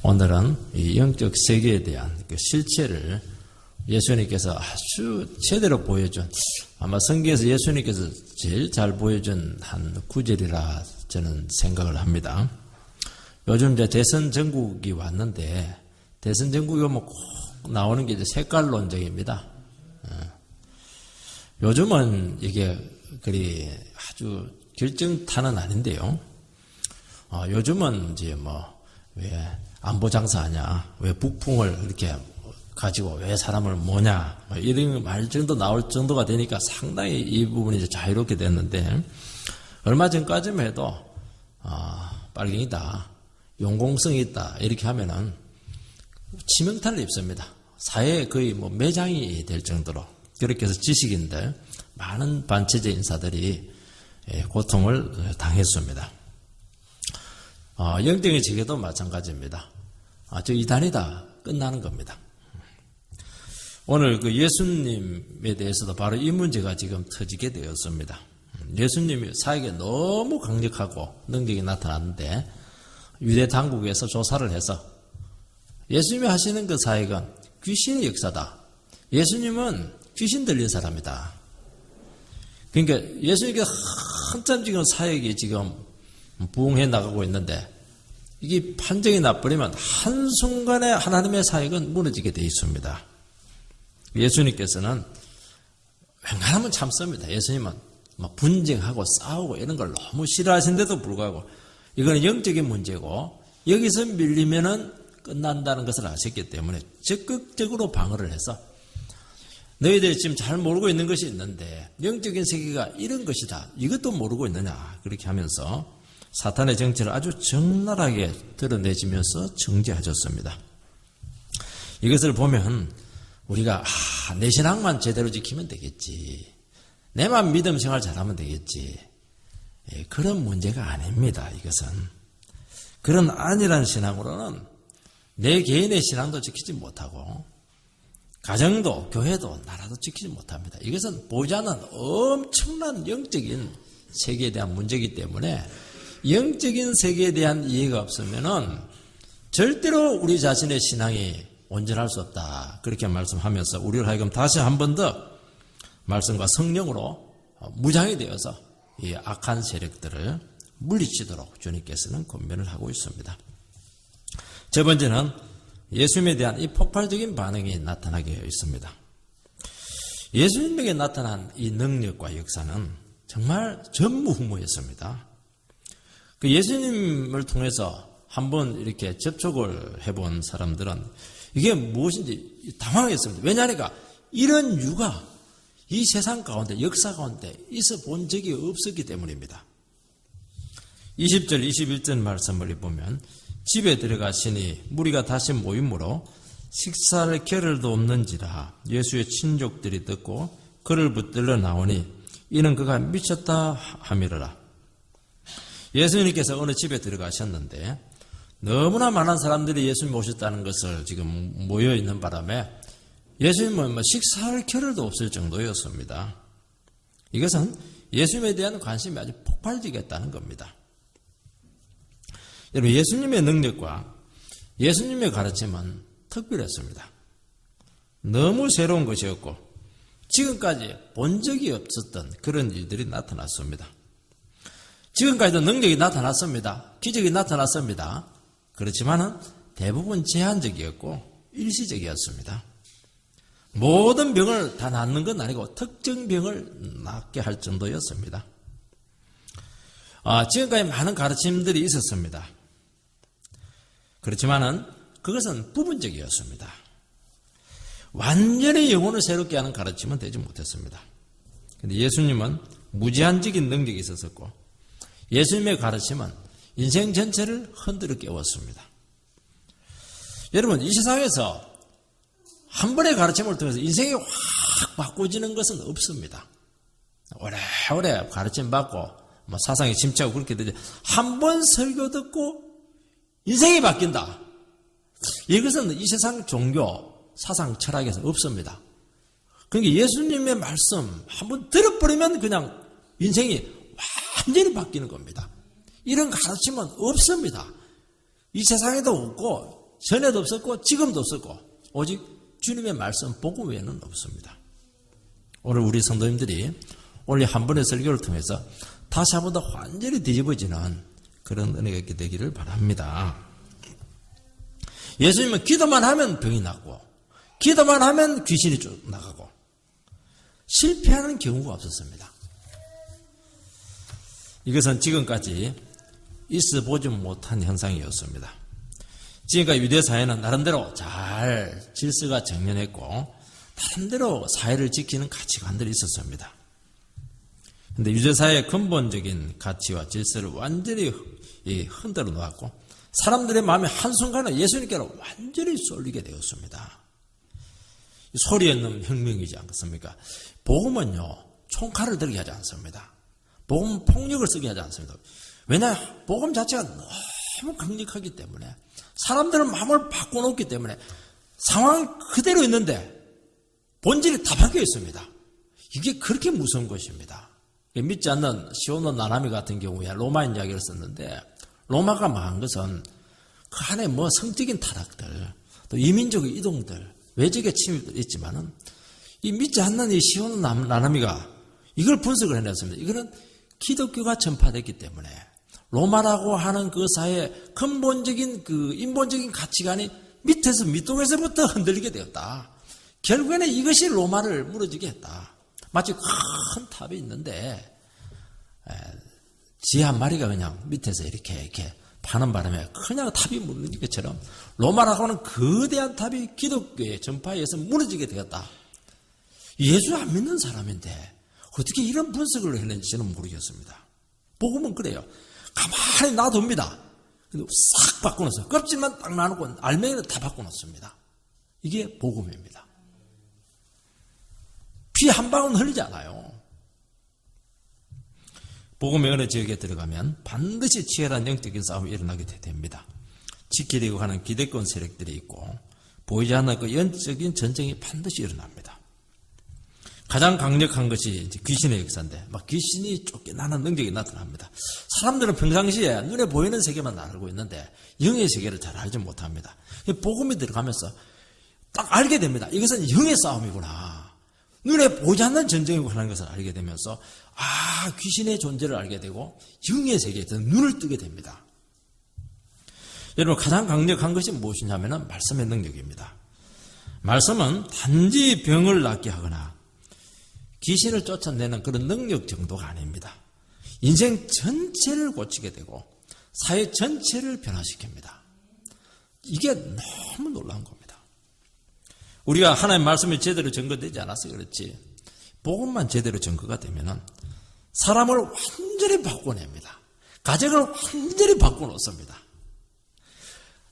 오늘은 이 영적 세계에 대한 그 실체를 예수님께서 아주 제대로 보여준, 아마 성경에서 예수님께서 제일 잘 보여준 한 구절이라 저는 생각을 합니다. 요즘 이제 대선 전국이 왔는데, 대선 전국이 오면 꼭 나오는 게 이제 색깔 논쟁입니다. 요즘은 이게 그리 아주 결정타는 아닌데요. 요즘은 이제 왜 안보 장사하냐, 왜 북풍을 이렇게 가지고 왜 사람을 모냐, 이런 말 정도 나올 정도가 되니까 상당히 이 부분이 이제 자유롭게 됐는데, 얼마 전까지만 해도, 빨갱이다, 용공성이 있다, 이렇게 하면은 치명타를 입습니다. 사회에 거의 매장이 될 정도로. 그렇게 해서 지식인들, 많은 반체제 인사들이 고통을 당했습니다. 영적인 세계도 마찬가지입니다. 저 이단이다, 끝나는 겁니다. 오늘 그 예수님에 대해서도 바로 이 문제가 지금 터지게 되었습니다. 예수님이 사역에 너무 강력하고 능력이 나타났는데, 유대 당국에서 조사를 해서 예수님이 하시는 그 사역은 귀신의 역사다. 예수님은 귀신 들린 사람이다. 그러니까 예수님께서 한참 지금 사역이 지금 부흥해 나가고 있는데, 이게 판정이 나버리면 한순간에 하나님의 사역은 무너지게 되어 있습니다. 예수님께서는 웬간하면 참습니다. 예수님은 분쟁하고 싸우고 이런 걸 너무 싫어하신데도 불구하고, 이거는 영적인 문제고 여기서 밀리면은 끝난다는 것을 아셨기 때문에 적극적으로 방어를 해서, 너희들이 지금 잘 모르고 있는 것이 있는데 영적인 세계가 이런 것이다, 이것도 모르고 있느냐, 그렇게 하면서 사탄의 정체를 아주 적나라하게 드러내지면서 정죄하셨습니다. 이것을 보면 우리가 내 신앙만 제대로 지키면 되겠지, 내만 믿음 생활 잘하면 되겠지, 그런 문제가 아닙니다. 이것은 그런 안일한 신앙으로는 내 개인의 신앙도 지키지 못하고 가정도 교회도 나라도 지키지 못합니다. 이것은 보이지 않는 엄청난 영적인 세계에 대한 문제이기 때문에, 영적인 세계에 대한 이해가 없으면은 절대로 우리 자신의 신앙이 온전할 수 없다, 그렇게 말씀하면서 우리를 하여금 다시 한 번 더 말씀과 성령으로 무장이 되어서 이 악한 세력들을 물리치도록 주님께서는 권면을 하고 있습니다. 첫 번째는 예수님에 대한 이 폭발적인 반응이 나타나게 있습니다. 예수님에게 나타난 이 능력과 역사는 정말 전무후무했습니다. 그 예수님을 통해서 한번 이렇게 접촉을 해본 사람들은 이게 무엇인지 당황했습니다. 왜냐하니까 이런 유가 이 세상 가운데, 역사 가운데 있어 본 적이 없었기 때문입니다. 20절, 21절 말씀을 보면, 집에 들어가시니 무리가 다시 모임으로 식사할 겨를도 없는지라 예수의 친족들이 듣고 그를 붙들러 나오니 이는 그가 미쳤다 함이러라. 예수님께서 어느 집에 들어가셨는데 너무나 많은 사람들이 예수님 오셨다는 것을 지금 모여있는 바람에 예수님은 식사할 겨를도 없을 정도였습니다. 이것은 예수님에 대한 관심이 아주 폭발적이었다는 겁니다. 여러분, 예수님의 능력과 예수님의 가르침은 특별했습니다. 너무 새로운 것이었고 지금까지 본 적이 없었던 그런 일들이 나타났습니다. 지금까지도 능력이 나타났습니다. 기적이 나타났습니다. 그렇지만은 대부분 제한적이었고 일시적이었습니다. 모든 병을 다 낫는 건 아니고 특정 병을 낫게 할 정도였습니다. 지금까지 많은 가르침들이 있었습니다. 그렇지만은 그것은 부분적이었습니다. 완전히 영혼을 새롭게 하는 가르침은 되지 못했습니다. 그런데 예수님은 무제한적인 능력이 있었고 예수님의 가르침은 인생 전체를 흔들어 깨웠습니다. 여러분, 이 세상에서 한 번의 가르침을 통해서 인생이 확 바꿔지는 것은 없습니다. 오래오래 가르침 받고 사상이 침체하고 그렇게 되죠. 한 번 설교 듣고 인생이 바뀐다, 이것은 이 세상 종교, 사상, 철학에서 없습니다. 그러니까 예수님의 말씀 한번 들어버리면 그냥 인생이 완전히 바뀌는 겁니다. 이런 가르침은 없습니다. 이 세상에도 없고 전에도 없었고 지금도 없었고 오직 주님의 말씀 복음 외에는 없습니다. 오늘 우리 성도님들이 오늘 한 번의 설교를 통해서 다시 한 번 더 완전히 뒤집어지는 그런 은혜가 있게 되기를 바랍니다. 예수님은 기도만 하면 병이 낫고 기도만 하면 귀신이 쭉 나가고 실패하는 경우가 없었습니다. 이것은 지금까지 있어보지 못한 현상이었습니다. 지금까지 유대사회는 나름대로 잘 질서가 정연했고 나름대로 사회를 지키는 가치관들이 있었습니다. 그런데 유대사회의 근본적인 가치와 질서를 완전히 흔들어 놓았고 사람들의 마음이 한순간에 예수님께로 완전히 쏠리게 되었습니다. 소리에 넣는 혁명이지 않습니까? 복음은요, 총칼을 들게 하지 않습니다. 복음은 폭력을 쓰게 하지 않습니다. 왜냐? 복음 자체가 너무 강력하기 때문에 사람들은 마음을 바꿔놓기 때문에 상황 그대로 있는데 본질이 다 바뀌어 있습니다. 이게 그렇게 무서운 것입니다. 믿지 않는 시오노 나나미 같은 경우에 로마인 이야기를 썼는데 로마가 망한 것은 그 안에 뭐 성적인 타락들 또 이민족의 이동들 외적의 침입도 있지만은 이 믿지 않는 이 시오노 나나미가 이걸 분석을 해냈습니다. 이거는 기독교가 전파됐기 때문에 로마라고 하는 그 사회의 근본적인 그 인본적인 가치관이 밑에서 밑동에서부터 흔들리게 되었다. 결국에는 이것이 로마를 무너지게 했다. 마치 큰 탑이 있는데 쥐 한 마리가 그냥 밑에서 이렇게 파는 바람에 그냥 탑이 무너진 것처럼 로마라고 하는 거대한 탑이 기독교의 전파에 의해서 무너지게 되었다. 예수 안 믿는 사람인데 어떻게 이런 분석을 했는지 저는 모르겠습니다. 복음은 그래요. 가만히 놔둡니다. 근데 싹 바꿔놓았어요. 껍질만 딱 나누고 알맹이는 다 바꿔놓습니다. 이게 복음입니다. 피 한 방울 흘리지 않아요. 복음의 은혜 지역에 들어가면 반드시 치열한 영적인 싸움이 일어나게 됩니다. 지키려고 하는 기득권 세력들이 있고 보이지 않는 그 영적인 전쟁이 반드시 일어납니다. 가장 강력한 것이 이제 귀신의 역사인데 막 귀신이 쫓겨나는 능력이 나타납니다. 사람들은 평상시에 눈에 보이는 세계만 알고 있는데 영의 세계를 잘 알지 못합니다. 복음이 들어가면서 딱 알게 됩니다. 이것은 영의 싸움이구나. 눈에 보이지 않는 전쟁이고 하는 것을 알게 되면서 귀신의 존재를 알게 되고 영의 세계에서 눈을 뜨게 됩니다. 여러분 가장 강력한 것이 무엇이냐면 말씀의 능력입니다. 말씀은 단지 병을 낫게 하거나 귀신을 쫓아내는 그런 능력 정도가 아닙니다. 인생 전체를 고치게 되고 사회 전체를 변화시킵니다. 이게 너무 놀라운 겁니다. 우리가 하나님의 말씀이 제대로 증거되지 않아서 그렇지 복음만 제대로 증거가 되면 사람을 완전히 바꿔냅니다. 가정을 완전히 바꿔놓습니다.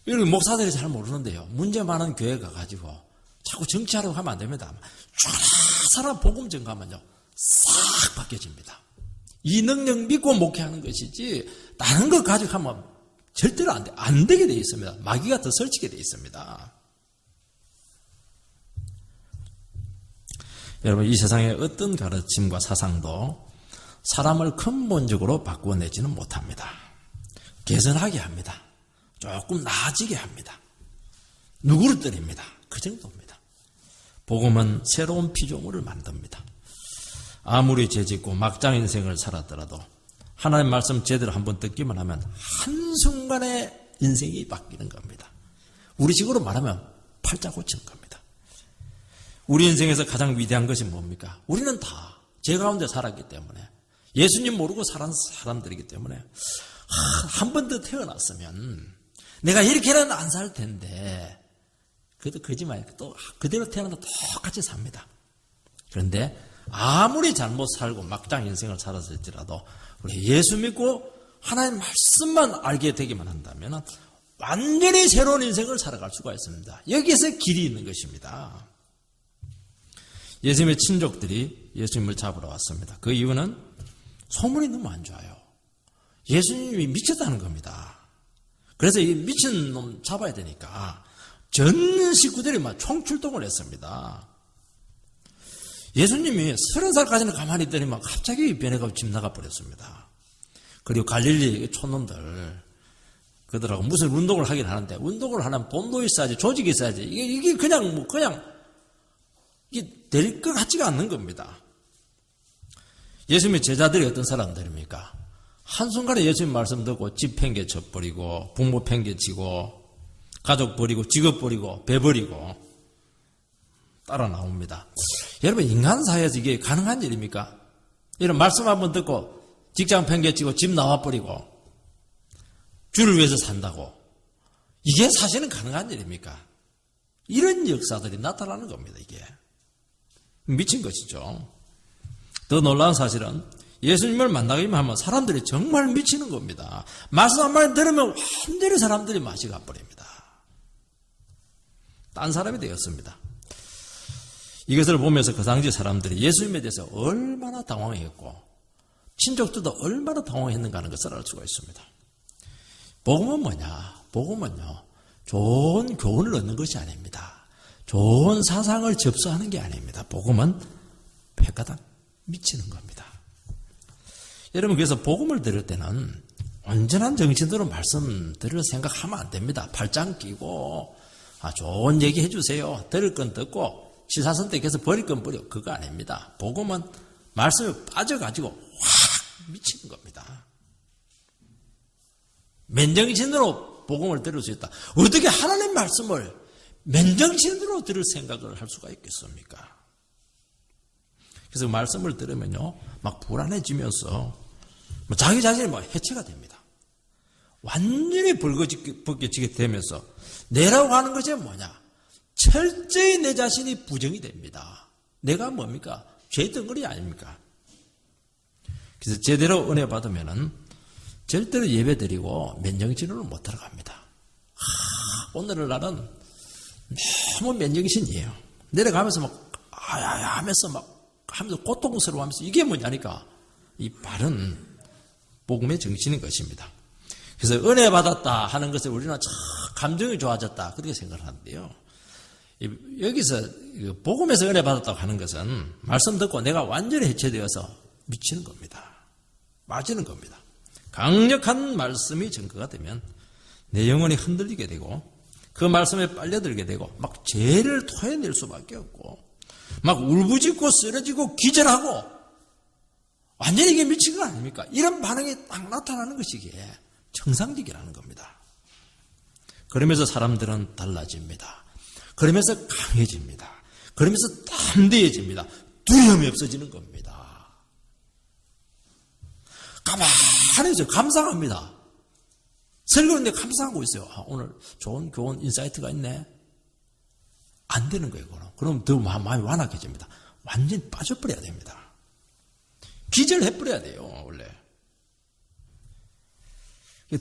여기 목사들이 잘 모르는데요. 문제 많은 교회 가가지고 자꾸 정치하려고 하면 안 됩니다. 쫙 사람 복음 증거하면요 싹 바뀌어집니다. 이 능력 믿고 목회하는 것이지 다른 거 가지고 하면 절대로 안 되게 되어 있습니다. 마귀가 더 설치게 되어 있습니다. 여러분 이 세상의 어떤 가르침과 사상도 사람을 근본적으로 바꾸어내지는 못합니다. 개선하게 합니다. 조금 나아지게 합니다. 누구를 때립니다. 그 정도입니다. 복음은 새로운 피조물을 만듭니다. 아무리 죄짓고 막장 인생을 살았더라도 하나님 말씀 제대로 한번 듣기만 하면 한순간에 인생이 바뀌는 겁니다. 우리 식으로 말하면 팔자 고치는 겁니다. 우리 인생에서 가장 위대한 것이 뭡니까? 우리는 다 죄 가운데 살았기 때문에 예수님 모르고 살은 사람들이기 때문에 한 번 더 태어났으면 내가 이렇게는 안 살 텐데 그래도 거짓말 또 그대로 태어나도 똑같이 삽니다. 그런데 아무리 잘못 살고 막장 인생을 살았을지라도 우리 예수 믿고 하나님 말씀만 알게 되기만 한다면 완전히 새로운 인생을 살아갈 수가 있습니다. 여기에서 길이 있는 것입니다. 예수님의 친족들이 예수님을 잡으러 왔습니다. 그 이유는 소문이 너무 안 좋아요. 예수님이 미쳤다는 겁니다. 그래서 이 미친 놈 잡아야 되니까 전 식구들이 막 총출동을 했습니다. 예수님이 30살까지는 가만히 있더니 막 갑자기 변해가지고 집 나가 버렸습니다. 그리고 갈릴리 촌놈들 그들하고 무슨 운동을 하긴 하는데, 운동을 하려면 돈도 있어야지, 조직이 있어야지. 이게 그냥 이게 될 것 같지가 않는 겁니다. 예수님의 제자들이 어떤 사람들입니까? 한순간에 예수님 말씀 듣고 집 팽개쳐버리고, 부모 팽개치고, 가족 버리고, 직업 버리고, 배 버리고, 따라 나옵니다. 여러분, 인간 사회에서 이게 가능한 일입니까? 이런 말씀 한번 듣고, 직장 팽개치고, 집 나와버리고, 주를 위해서 산다고. 이게 사실은 가능한 일입니까? 이런 역사들이 나타나는 겁니다, 이게. 미친 것이죠. 더 놀라운 사실은 예수님을 만나기만 하면 사람들이 정말 미치는 겁니다. 말씀 한마디 들으면 완전히 사람들이 맛이 가버립니다. 딴 사람이 되었습니다. 이것을 보면서 그 당시 사람들이 예수님에 대해서 얼마나 당황했고 친족들도 얼마나 당황했는가 하는 것을 알 수가 있습니다. 복음은 뭐냐? 복음은요, 좋은 교훈을 얻는 것이 아닙니다. 좋은 사상을 접수하는 게 아닙니다. 복음은 백가닥 미치는 겁니다. 여러분, 그래서 복음을 들을 때는 온전한 정신으로 말씀 들을 생각하면 안 됩니다. 팔짱 끼고 좋은 얘기 해주세요. 들을 건 듣고 시사선택해서 버릴 건 버려. 그거 아닙니다. 복음은 말씀에 빠져가지고 확 미치는 겁니다. 맨정신으로 복음을 들을 수 있다. 어떻게 하나님 말씀을 맨정신으로 들을 생각을 할 수가 있겠습니까? 그래서 말씀을 들으면요, 막 불안해지면서 자기 자신이 막 해체가 됩니다. 완전히 벗겨지게 되면서 내라고 하는 것이 뭐냐? 철저히 내 자신이 부정이 됩니다. 내가 뭡니까? 죄 덩어리 아닙니까? 그래서 제대로 은혜 받으면은 절대로 예배 드리고 맨정신으로 못 들어갑니다. 오늘날은 너무 맨정신이에요. 내려가면서 막 아야야 하면서 고통스러워하면서 이게 뭐냐니까 이 바른 복음의 정신인 것입니다. 그래서 은혜 받았다 하는 것을 우리는 참 감정이 좋아졌다 그렇게 생각을 하는데요. 여기서 복음에서 은혜 받았다고 하는 것은 말씀 듣고 내가 완전히 해체되어서 미치는 겁니다. 빠지는 겁니다. 강력한 말씀이 증거가 되면 내 영혼이 흔들리게 되고 그 말씀에 빨려들게 되고 막 죄를 토해낼 수밖에 없고 막 울부짖고 쓰러지고 기절하고 완전히 이게 미친 거 아닙니까? 이런 반응이 딱 나타나는 것이 이게 정상적이라는 겁니다. 그러면서 사람들은 달라집니다. 그러면서 강해집니다. 그러면서 담대해집니다. 두려움이 없어지는 겁니다. 가만히 있어요. 감상합니다. 설교하는데 감상하고 있어요. 오늘 좋은 교훈 인사이트가 있네. 안 되는 거예요. 그럼 더 마음이 완악해집니다. 완전히 빠져버려야 됩니다. 기절해버려야 돼요. 원래.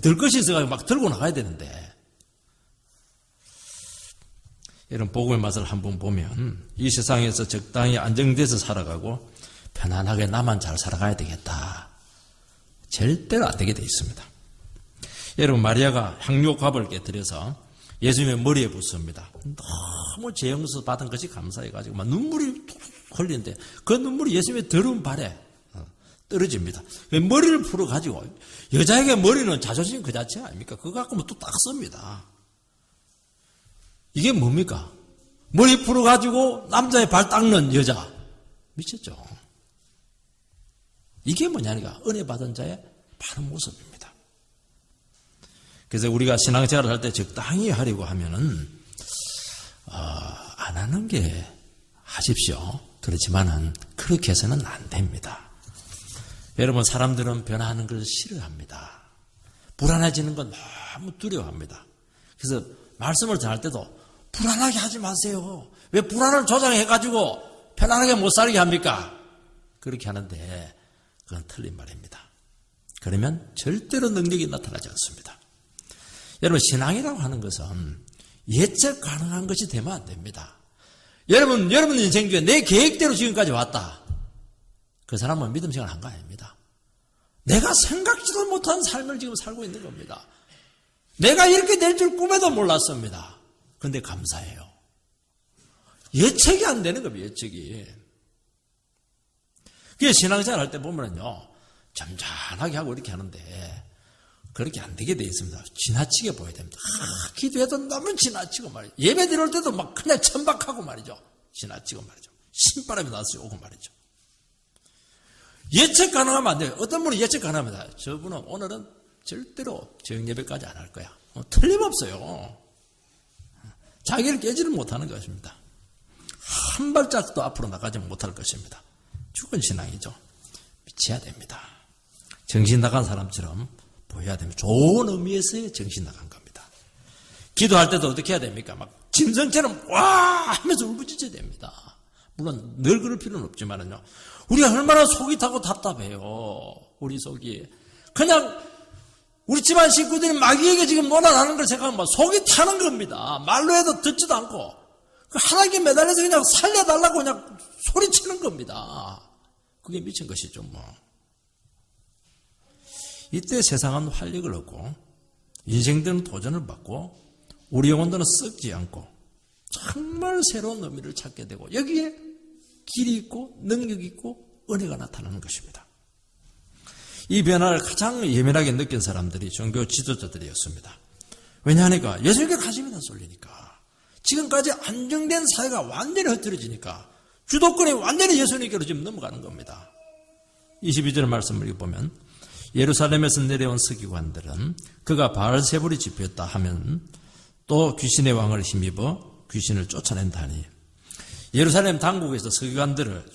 들 것이 있어가지고 막 들고 나가야 되는데 이런 복음의 맛을 한번 보면 이 세상에서 적당히 안정돼서 살아가고 편안하게 나만 잘 살아가야 되겠다. 절대로 안 되게 돼 있습니다. 여러분, 마리아가 향료갑을 깨뜨려서 예수님의 머리에 붓습니다. 너무 죄용서 받은 것이 감사해가지고 막 눈물이 툭 흘리는데 그 눈물이 예수님의 더러운 발에 떨어집니다. 머리를 풀어가지고 여자에게 머리는 자존심 그 자체 아닙니까? 그거 갖고 또 딱 씁니다. 이게 뭡니까? 머리 풀어가지고 남자의 발 닦는 여자. 미쳤죠? 이게 뭐냐니까 은혜 받은 자의 바른 모습입니다. 그래서 우리가 신앙생활을 할 때 적당히 하려고 하면은 안 하는 게 하십시오. 그렇지만은 그렇게 해서는 안 됩니다. 여러분, 사람들은 변화하는 걸 싫어합니다. 불안해지는 건 너무 두려워합니다. 그래서 말씀을 전할 때도 불안하게 하지 마세요. 왜 불안을 조장해가지고 편안하게 못 살게 합니까? 그렇게 하는데 그건 틀린 말입니다. 그러면 절대로 능력이 나타나지 않습니다. 여러분, 신앙이라고 하는 것은 예측 가능한 것이 되면 안 됩니다. 여러분 인생 중에 내 계획대로 지금까지 왔다. 그 사람은 믿음 생활 한 거 아닙니다. 내가 생각지도 못한 삶을 지금 살고 있는 겁니다. 내가 이렇게 될 줄 꿈에도 몰랐습니다. 그런데 감사해요. 예측이 안 되는 겁니다. 예측이. 그게 신앙생활 할 때 보면요, 점잖하게 하고 이렇게 하는데 그렇게 안 되게 되어 있습니다. 지나치게 보여야 됩니다. 기도해도 너무 지나치고 말이죠. 예배 드릴 때도 막 그냥 천박하고 말이죠. 지나치고 말이죠. 신바람이 나서 오고 말이죠. 예측 가능하면 안 돼요. 어떤 분은 예측 가능합니다. 저분은 오늘은 절대로 정예배까지 안 할 거야. 틀림없어요. 자기를 깨지를 못하는 것입니다. 한 발짝도 앞으로 나가지 못할 것입니다. 죽은 신앙이죠. 미쳐야 됩니다. 정신 나간 사람처럼 보여야 됩니다. 좋은 의미에서의 정신 나간 겁니다. 기도할 때도 어떻게 해야 됩니까? 막 짐승처럼 와 하면서 울부짖어야 됩니다. 물론 늘 그럴 필요는 없지만은요. 우리가 얼마나 속이 타고 답답해요. 우리 속이. 그냥 우리 집안 식구들이 마귀에게 지금 논란하는 걸 생각하면 속이 타는 겁니다. 말로 해도 듣지도 않고 하나님께 매달려서 그냥 살려달라고 그냥 소리치는 겁니다. 그게 미친 것이죠 뭐. 이때 세상은 활력을 얻고 인생들은 도전을 받고 우리 영혼들은 썩지 않고 정말 새로운 의미를 찾게 되고 여기에 길이 있고 능력이 있고 은혜가 나타나는 것입니다. 이 변화를 가장 예민하게 느낀 사람들이 종교 지도자들이었습니다. 왜냐하니까 예수님께 관심이 쏠리니까 지금까지 안정된 사회가 완전히 흐트러지니까 주도권이 완전히 예수님께로 지금 넘어가는 겁니다. 22절 말씀을 보면 예루살렘에서 내려온 서기관들은 그가 바알세불이 집회했다 하면 또 귀신의 왕을 힘입어 귀신을 쫓아낸다 하니 예루살렘 당국에서 서기관들은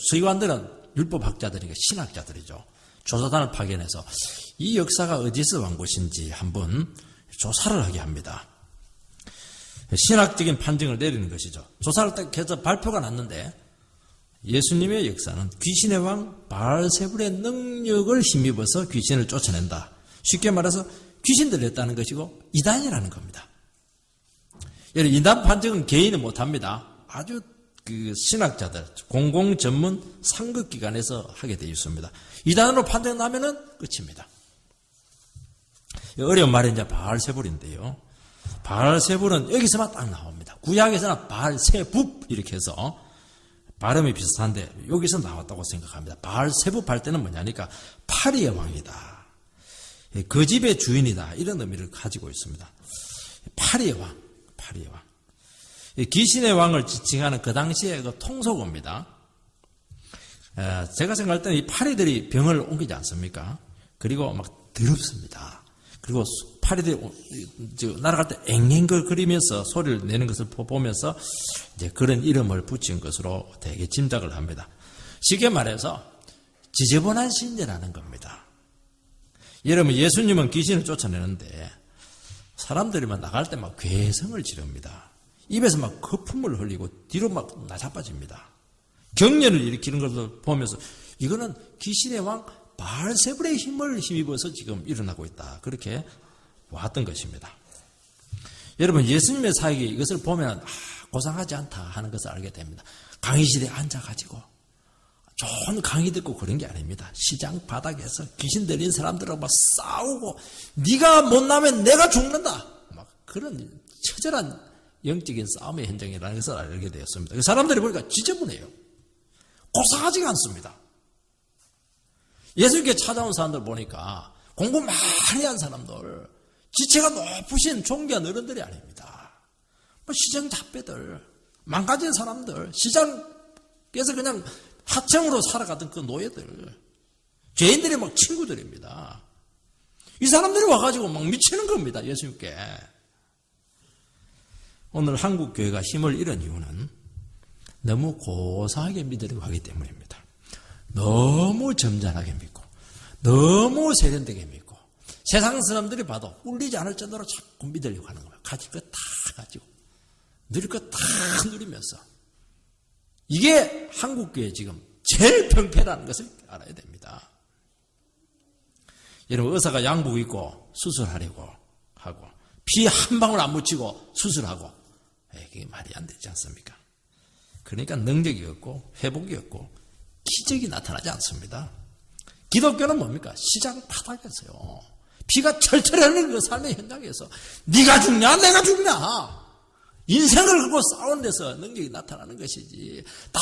율법학자들이니까 신학자들이죠. 조사단을 파견해서 이 역사가 어디서 온 것인지 한번 조사를 하게 합니다. 신학적인 판정을 내리는 것이죠. 조사를 딱 해서 발표가 났는데 예수님의 역사는 귀신의 왕 바알세불의 능력을 힘입어서 귀신을 쫓아낸다. 쉽게 말해서 귀신들을 했다는 것이고 이단이라는 겁니다. 여러분 이단 판정은 개인이 못합니다. 아주 그 신학자들 공공 전문 상급기관에서 하게 되어 있습니다. 이단으로 판정 나면은 끝입니다. 어려운 말이 이제 바알세불인데요. 바알세불은 여기서만 딱 나옵니다. 구약에서는 바알세붓 이렇게 해서 발음이 비슷한데 여기서 나왔다고 생각합니다. 바알세붓 할 때는 뭐냐니까 파리의 왕이다. 그 집의 주인이다. 이런 의미를 가지고 있습니다. 파리의 왕. 귀신의 왕을 지칭하는 그 당시의 그 통속어입니다. 제가 생각할 때는 이 파리들이 병을 옮기지 않습니까? 그리고 막 더럽습니다. 그리고 파리들이 날아갈 때 앵앵거리면서 소리를 내는 것을 보면서 이제 그런 이름을 붙인 것으로 되게 짐작을 합니다. 쉽게 말해서 지저분한 신이라는 겁니다. 여러분 예수님은 귀신을 쫓아내는데 사람들이만 나갈 때 막 괴성을 지릅니다. 입에서 막 거품을 흘리고 뒤로 막 나자빠집니다. 경련을 일으키는 것을 보면서 이거는 귀신의 왕 바알세불의 힘을 힘입어서 지금 일어나고 있다. 그렇게 왔던 것입니다. 여러분 예수님의 사역이 이것을 보면 고상하지 않다 하는 것을 알게 됩니다. 강의실에 앉아가지고 좋은 강의 듣고 그런 게 아닙니다. 시장 바닥에서 귀신 들린 사람들하고 막 싸우고 네가 못나면 내가 죽는다. 막 그런 처절한 영적인 싸움의 현장이라는 것을 알게 되었습니다. 그 사람들이 보니까 지저분해요. 고상하지가 않습니다. 예수님께 찾아온 사람들 보니까 공부 많이 한 사람들, 지체가 높으신 존귀한 어른들이 아닙니다. 뭐 시장 잡배들, 망가진 사람들, 시장에서 그냥 하청으로 살아가던 그 노예들, 죄인들이 막 친구들입니다. 이 사람들이 와가지고 막 미치는 겁니다. 예수님께. 오늘 한국교회가 힘을 잃은 이유는 너무 고상하게 믿으려고 하기 때문입니다. 너무 점잖하게 믿고 너무 세련되게 믿고 세상 사람들이 봐도 꿀리지 않을 정도로 자꾸 믿으려고 하는 거예요. 가질 것 다 가지고 누릴 것 다 누리면서 이게 한국교회 지금 제일 병폐라는 것을 알아야 됩니다. 여러분 의사가 양복 입고 수술하려고 하고 피 한 방울 안 묻히고 수술하고 그게 말이 안 되지 않습니까? 그러니까 능력이 없고 회복이 없고 기적이 나타나지 않습니다. 기독교는 뭡니까? 시장 바닥에서요. 피가 철철 흘리는 그 삶의 현장에서 네가 죽냐 내가 죽냐 인생을 걸고 싸우는 데서 능력이 나타나는 것이지 다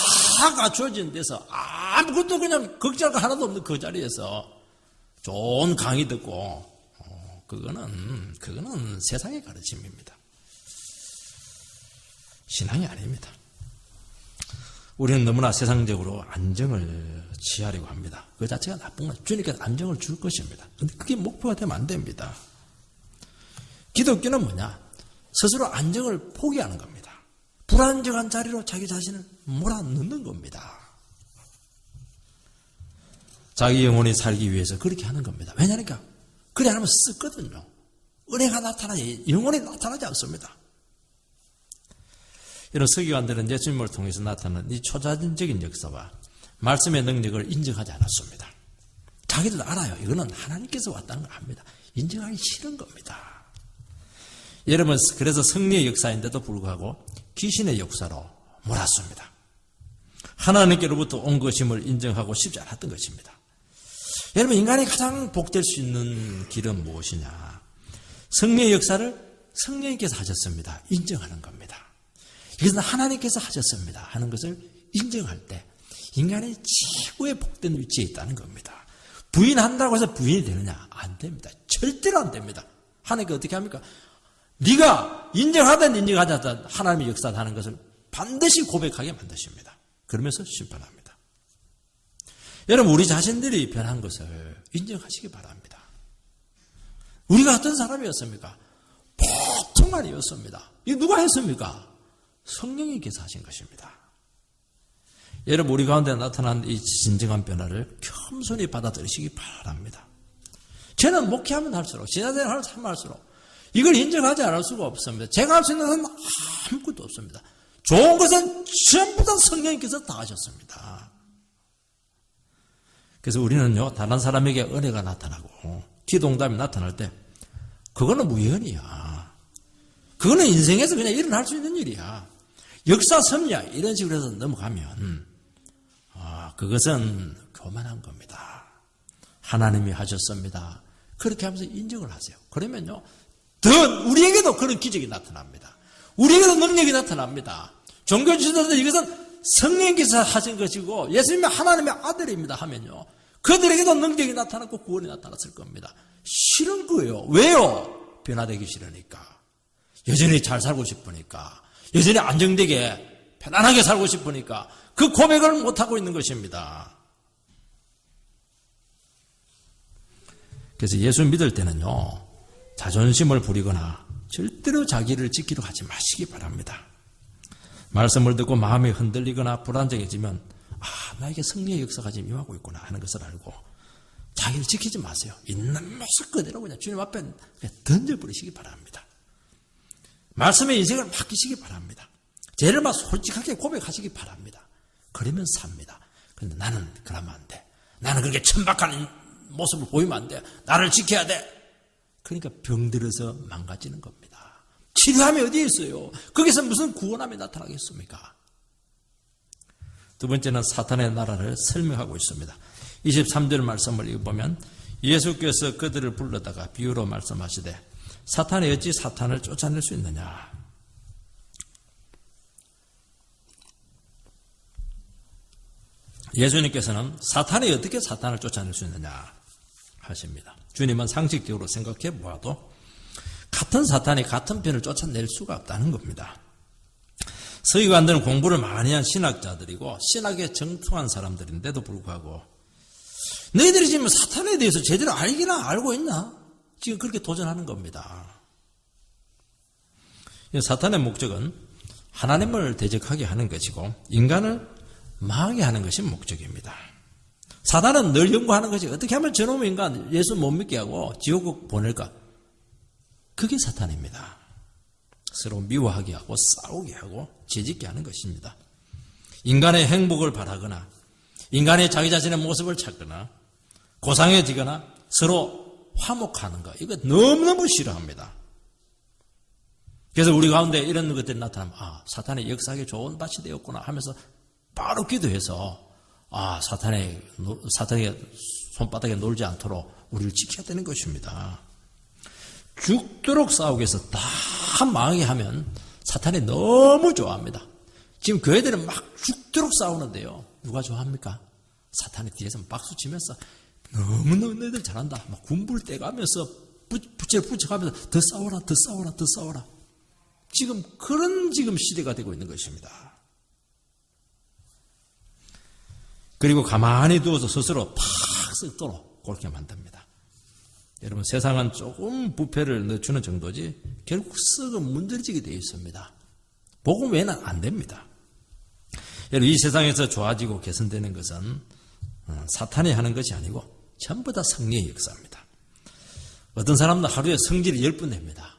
갖추어진 데서 아무것도 그냥 걱정할 거 하나도 없는 그 자리에서 좋은 강의 듣고 그거는 세상의 가르침입니다. 신앙이 아닙니다. 우리는 너무나 세상적으로 안정을 취하려고 합니다. 그 자체가 나쁜 건 주님께서 안정을 줄 것입니다. 근데 그게 목표가 되면 안 됩니다. 기독교는 뭐냐? 스스로 안정을 포기하는 겁니다. 불안정한 자리로 자기 자신을 몰아넣는 겁니다. 자기 영혼이 살기 위해서 그렇게 하는 겁니다. 왜냐니까 그래 하면 쓰거든요. 은혜가 나타나지 영혼이 나타나지 않습니다. 이런 서기관들은 예수님을 통해서 나타나는 이 초자연적인 역사와 말씀의 능력을 인정하지 않았습니다. 자기들 알아요. 이거는 하나님께서 왔다는 걸 압니다. 인정하기 싫은 겁니다. 여러분, 그래서 승리의 역사인데도 불구하고 귀신의 역사로 몰았습니다. 하나님께로부터 온 것임을 인정하고 싶지 않았던 것입니다. 여러분, 인간이 가장 복될 수 있는 길은 무엇이냐? 승리의 역사를 성령님께서 하셨습니다. 인정하는 겁니다. 이것은 하나님께서 하셨습니다 하는 것을 인정할 때 인간이 최고의 복된 위치에 있다는 겁니다. 부인한다고 해서 부인이 되느냐? 안 됩니다. 절대로 안 됩니다. 하나님께 어떻게 합니까? 네가 인정하든 인정하지 않든 하나님의 역사하는 것을 반드시 고백하게 만드십니다. 그러면서 심판합니다. 여러분, 우리 자신들이 변한 것을 인정하시기 바랍니다. 우리가 어떤 사람이었습니까? 보통 아니었습니다. 이거 누가 했습니까? 성령님께서 하신 것입니다. 여러분, 우리 가운데 나타난 이 진정한 변화를 겸손히 받아들이시기 바랍니다. 저는 목회하면 할수록, 지나다니면 하면 할수록 이걸 인정하지 않을 수가 없습니다. 제가 할 수 있는 것은 아무것도 없습니다. 좋은 것은 전부 다 성령님께서 다 하셨습니다. 그래서 우리는요, 다른 사람에게 은혜가 나타나고 기도응답이 나타날 때 그거는 우연이야. 그거는 인생에서 그냥 일어날 수 있는 일이야. 역사 섭리야 이런 식으로 해서 넘어가면 그것은 교만한 겁니다. 하나님이 하셨습니다. 그렇게 하면서 인정을 하세요. 그러면요, 더 우리에게도 그런 기적이 나타납니다. 우리에게도 능력이 나타납니다. 종교 지도자들 이것은 성령께서 하신 것이고 예수님이 하나님의 아들입니다 하면요, 그들에게도 능력이 나타났고 구원이 나타났을 겁니다. 싫은 거예요. 왜요? 변화되기 싫으니까. 여전히 잘 살고 싶으니까. 여전히 안정되게 편안하게 살고 싶으니까 그 고백을 못하고 있는 것입니다. 그래서 예수 믿을 때는요, 자존심을 부리거나 절대로 자기를 지키려 하지 마시기 바랍니다. 말씀을 듣고 마음이 흔들리거나 불안정해지면 나에게 승리의 역사가 지금 임하고 있구나 하는 것을 알고 자기를 지키지 마세요. 있는 모습 그대로 그냥 주님 앞에 그냥 던져버리시기 바랍니다. 말씀의 인생을 맡기시기 바랍니다. 죄를 막 솔직하게 고백하시기 바랍니다. 그러면 삽니다. 그런데 나는 그러면 안 돼. 나는 그렇게 천박한 모습을 보이면 안 돼. 나를 지켜야 돼. 그러니까 병들어서 망가지는 겁니다. 치료함이 어디에 있어요? 거기서 무슨 구원함이 나타나겠습니까? 두 번째는 사탄의 나라를 설명하고 있습니다. 23절 말씀을 읽어보면 예수께서 그들을 불러다가 비유로 말씀하시되 사탄이 어찌 사탄을 쫓아낼 수 있느냐? 예수님께서는 사탄이 어떻게 사탄을 쫓아낼 수 있느냐 하십니다. 주님은 상식적으로 생각해 보아도 같은 사탄이 같은 편을 쫓아낼 수가 없다는 겁니다. 서기관들은 공부를 많이 한 신학자들이고 신학에 정통한 사람들인데도 불구하고 너희들이 지금 사탄에 대해서 제대로 알기나 알고 있나? 지금 그렇게 도전하는 겁니다. 사탄의 목적은 하나님을 대적하게 하는 것이고 인간을 망하게 하는 것이 목적입니다. 사탄은 늘 연구하는 것이 어떻게 하면 저놈의 인간 예수 못 믿게 하고 지옥국 보낼까? 그게 사탄입니다. 서로 미워하게 하고 싸우게 하고 죄짓게 하는 것입니다. 인간의 행복을 바라거나 인간의 자기 자신의 모습을 찾거나 고상해지거나 서로 화목하는 것, 이거 너무너무 싫어합니다. 그래서 우리 가운데 이런 것들이 나타나면 사탄의 역사하기 좋은 밭이 되었구나 하면서 바로 기도해서 사탄의 손바닥에 놀지 않도록 우리를 지켜야 되는 것입니다. 죽도록 싸우기 위해서 다 망하게 하면 사탄이 너무 좋아합니다. 지금 교회들은 막 죽도록 싸우는데요, 누가 좋아합니까? 사탄이 뒤에서 박수 치면서 너무너무 너희들 잘한다 막 군불 떼가면서 부채를 부쳐가면서 더 싸워라, 더 싸워라, 더 싸워라. 지금 그런 시대가 되고 있는 것입니다. 그리고 가만히 두어서 스스로 팍 썩도록 그렇게 만듭니다. 여러분, 세상은 조금 부패를 넣어주는 정도지 결국 썩은 문드러지게 되어 있습니다. 복음 외에는 안 됩니다. 여러분, 이 세상에서 좋아지고 개선되는 것은 사탄이 하는 것이 아니고 전부 다 성령의 역사입니다. 어떤 사람도 하루에 성질이 10번 냅니다.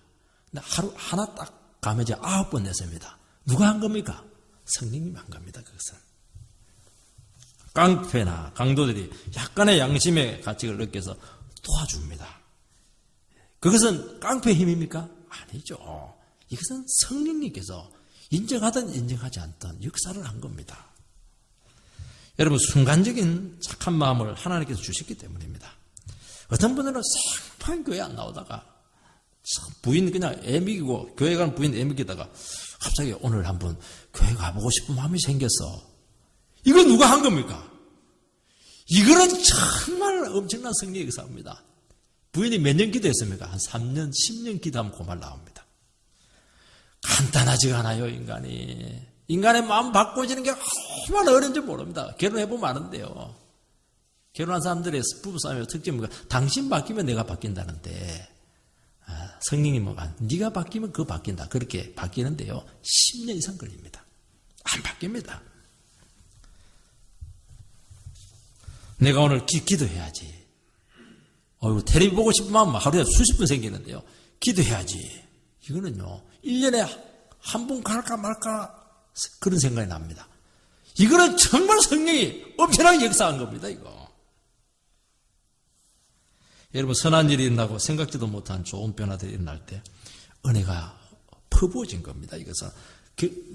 근데 하루 하나 딱 가면 이제 9번 냈습니다. 누가 한 겁니까? 성령님이 한 겁니다. 그것은. 깡패나 강도들이 약간의 양심의 가책을 느껴서 도와줍니다. 그것은 깡패의 힘입니까? 아니죠. 이것은 성령님께서 인정하든 인정하지 않든 역사를 한 겁니다. 여러분, 순간적인 착한 마음을 하나님께서 주셨기 때문입니다. 어떤 분들은 생판 교회 안 나오다가 부인 그냥 애미기고 교회 가는 부인 애미기다가 갑자기 오늘 한번 교회 가보고 싶은 마음이 생겼어. 이거 누가 한 겁니까? 이거는 정말 엄청난 성령의 역사입니다. 부인이 몇 년 기도했습니까? 한 3년, 10년 기도하면 그 말 나옵니다. 간단하지가 않아요, 인간이. 인간의 마음 바꿔지는 게 얼마나 어려운지 모릅니다. 결혼해보면 아는데요. 결혼한 사람들의 부부싸움의 특징이 뭔가 당신 바뀌면 내가 바뀐다는데 성령이 뭐가 네가 바뀌면 그거 바뀐다. 그렇게 바뀌는데요. 10년 이상 걸립니다. 안 바뀝니다. 내가 오늘 기도해야지. 텔레비 보고 싶은 마음 하루에 수십 분 생기는데요. 기도해야지. 이거는요. 1년에 한 번 갈까 말까 그런 생각이 납니다. 이거는 정말 성령이 엄청나게 역사한 겁니다. 이거. 여러분, 선한 일이 일어나고 생각지도 못한 좋은 변화들이 일어날 때 은혜가 퍼부어진 겁니다. 이것은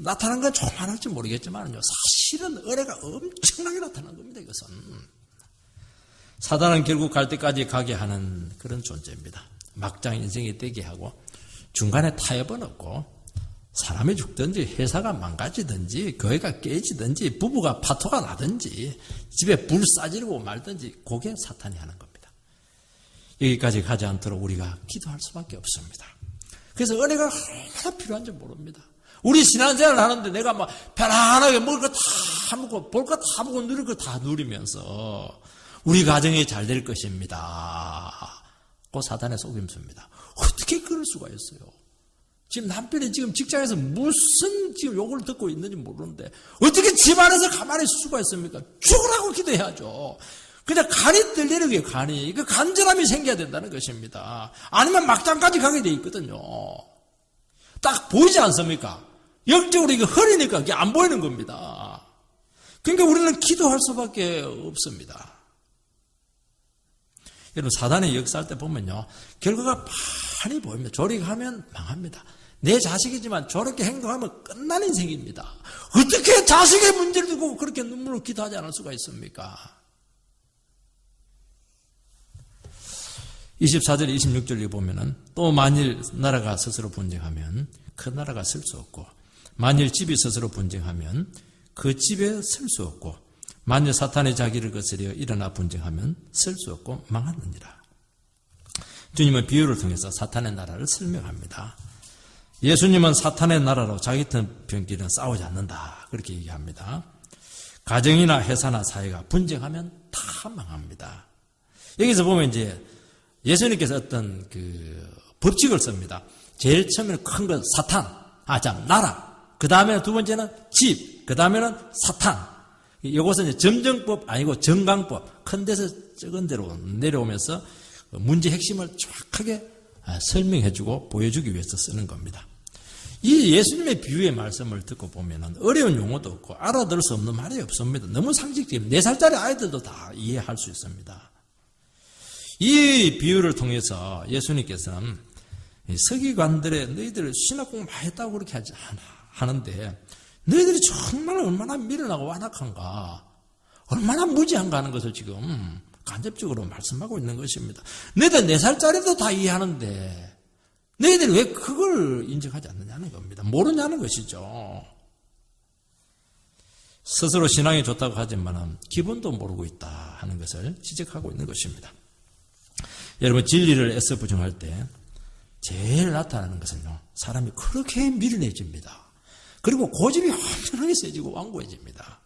나타난 건 조만할지 모르겠지만요. 사실은 은혜가 엄청나게 나타난 겁니다. 이것은. 사단은 결국 갈 때까지 가게 하는 그런 존재입니다. 막장 인생이 되게 하고 중간에 타협은 없고 사람이 죽든지 회사가 망가지든지 교회가 깨지든지 부부가 파토가 나든지 집에 불 싸지르고 말든지 그게 사탄이 하는 겁니다. 여기까지 가지 않도록 우리가 기도할 수밖에 없습니다. 그래서 은혜가 얼마나 필요한지 모릅니다. 우리 신앙생활을 하는데 내가 막 편안하게 먹을 거 다 먹고 볼 거 다 보고 누릴 거 다 누리면서 우리 가정이 잘 될 것입니다. 그 사단의 속임수입니다. 어떻게 그럴 수가 있어요? 지금 남편이 지금 직장에서 무슨 지금 욕을 듣고 있는지 모르는데 어떻게 집안에서 가만히 있을 수가 있습니까? 죽으라고 기도해야죠. 그냥 간이 들리는 게 간이. 그 간절함이 생겨야 된다는 것입니다. 아니면 막장까지 가게 돼 있거든요. 딱 보이지 않습니까? 영적으로 이거 흐리니까 이게 안 보이는 겁니다. 그러니까 우리는 기도할 수밖에 없습니다. 여러분, 사단의 역사할 때 보면요. 결과가 많이 보입니다. 저렇게 하면 망합니다. 내 자식이지만 저렇게 행동하면 끝난 인생입니다. 어떻게 자식의 문제를 두고 그렇게 눈물로 기도하지 않을 수가 있습니까? 24절, 26절에 보면은 또 만일 나라가 스스로 분쟁하면 그 나라가 설 수 없고 만일 집이 스스로 분쟁하면 그 집에 설 수 없고 만일 사탄이 자기를 거스려 일어나 분쟁하면 설 수 없고 망하느니라. 주님은 비유를 통해서 사탄의 나라를 설명합니다. 예수님은 사탄의 나라로 자기 편끼리는 싸우지 않는다. 그렇게 얘기합니다. 가정이나 회사나 사회가 분쟁하면 다 망합니다. 여기서 보면 이제 예수님께서 어떤 법칙을 씁니다. 제일 처음에는 큰 건 사탄, 나라. 그 다음에 두 번째는 집, 그 다음에는 사탄. 이것은 이제 점정법 아니고 정강법. 큰 데서 적은 데로 내려오면서 문제 핵심을 정확하게 설명해주고 보여주기 위해서 쓰는 겁니다. 이 예수님의 비유의 말씀을 듣고 보면은 어려운 용어도 없고 알아들을 수 없는 말이 없습니다. 너무 상식적인 4살짜리 아이들도 다 이해할 수 있습니다. 이 비유를 통해서 예수님께서는 서기관들의 너희들 신학 공부 많이 했다고 그렇게 하는데 너희들이 정말 얼마나 미련하고 완악한가, 얼마나 무지한가 하는 것을 지금 간접적으로 말씀하고 있는 것입니다. 너희들 4살짜리도 다 이해하는데 너희들이 왜 그걸 인정하지 않느냐는 겁니다. 모르냐는 것이죠. 스스로 신앙이 좋다고 하지만 기본도 모르고 있다 하는 것을 지적하고 있는 것입니다. 여러분 진리를 애써 부정할 때 제일 나타나는 것은요, 사람이 그렇게 미련해집니다. 그리고 고집이 엄청나게 세지고 완고해집니다.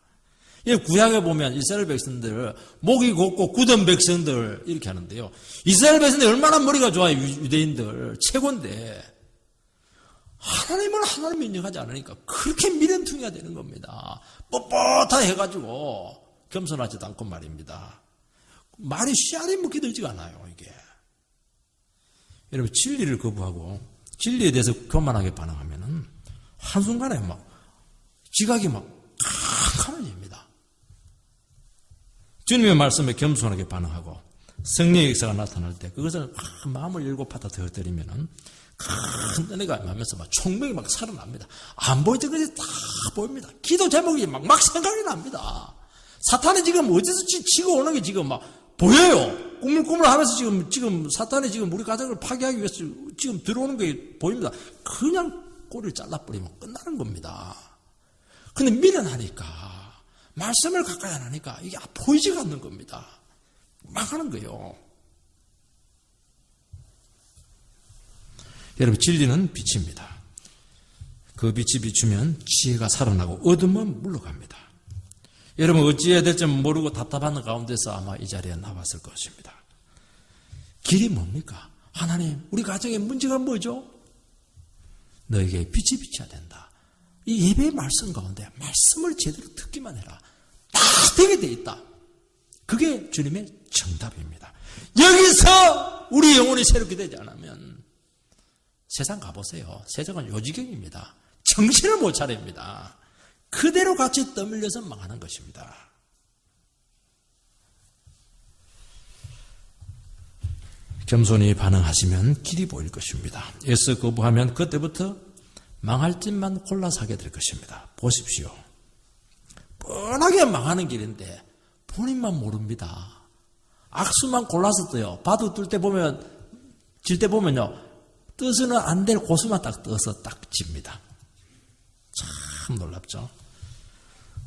구약에 보면 이스라엘 백성들, 목이 곱고 굳은 백성들 이렇게 하는데요. 이스라엘 백성들 얼마나 머리가 좋아요. 유대인들 최고인데 하나님을 하나님 인정하지 않으니까 그렇게 미련퉁이가 되는 겁니다. 뻣뻣하게 해가지고 겸손하지도 않고 말입니다. 말이 씨알이 묻게 들지가 않아요, 이게. 여러분, 진리를 거부하고 진리에 대해서 교만하게 반응하면은 한순간에 막 지각이 막 캄캄해집니다. 주님의 말씀에 겸손하게 반응하고 성령의 역사가 나타날 때 그것을 마음을 열고 받아들이면은 큰 은혜가 임하면서 막 총명이 막 살아납니다. 안 보이던 것이 다 보입니다. 기도 제목이 막 생각이 납니다. 사탄이 지금 어디서 치고 오는 게 지금 막 보여요. 꾸물꾸물 하면서 지금 사탄이 지금 우리 가정을 파괴하기 위해서 지금 들어오는 게 보입니다. 그냥 꼬리를 잘라버리면 끝나는 겁니다. 근데 미련하니까, 말씀을 가까이 안 하니까 이게 보이지가 않는 겁니다. 망하는 거예요. 여러분, 진리는 빛입니다. 그 빛이 비추면 지혜가 살아나고 어둠은 물러갑니다. 여러분, 어찌해야 될지 모르고 답답한 가운데서 아마 이 자리에 나왔을 것입니다. 길이 뭡니까? 하나님, 우리 가정의 문제가 뭐죠? 너에게 빛이 비쳐야 된다. 이 예배의 말씀 가운데 말씀을 제대로 듣기만 해라. 다 되게 돼 있다. 그게 주님의 정답입니다. 여기서 우리 영혼이 새롭게 되지 않으면 세상 가보세요. 세상은 요지경입니다. 정신을 못 차립니다. 그대로 같이 떠밀려서 망하는 것입니다. 겸손히 반응하시면 길이 보일 것입니다. 애써 거부하면 그때부터 망할 짓만 골라서 하게 될 것입니다. 보십시오. 뻔하게 망하는 길인데 본인만 모릅니다. 악수만 골라서 떠요. 바둑 뜰 때 보면, 질 때 보면요, 떠서는 안 될 고수만 딱 떠서 딱 집니다. 참 놀랍죠.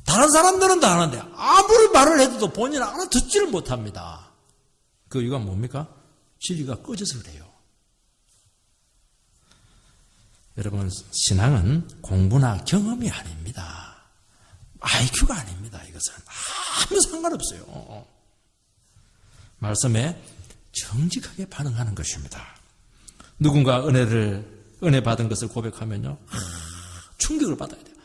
다른 사람들은 다 하는데 아무리 말을 해도 본인은 하나 듣지를 못합니다. 그 이유가 뭡니까? 진리가 꺼져서 그래요. 여러분, 신앙은 공부나 경험이 아닙니다. IQ가 아닙니다. 이것은 아무 상관없어요. 말씀에 정직하게 반응하는 것입니다. 누군가 은혜 받은 것을 고백하면요, 충격을 받아야 돼요.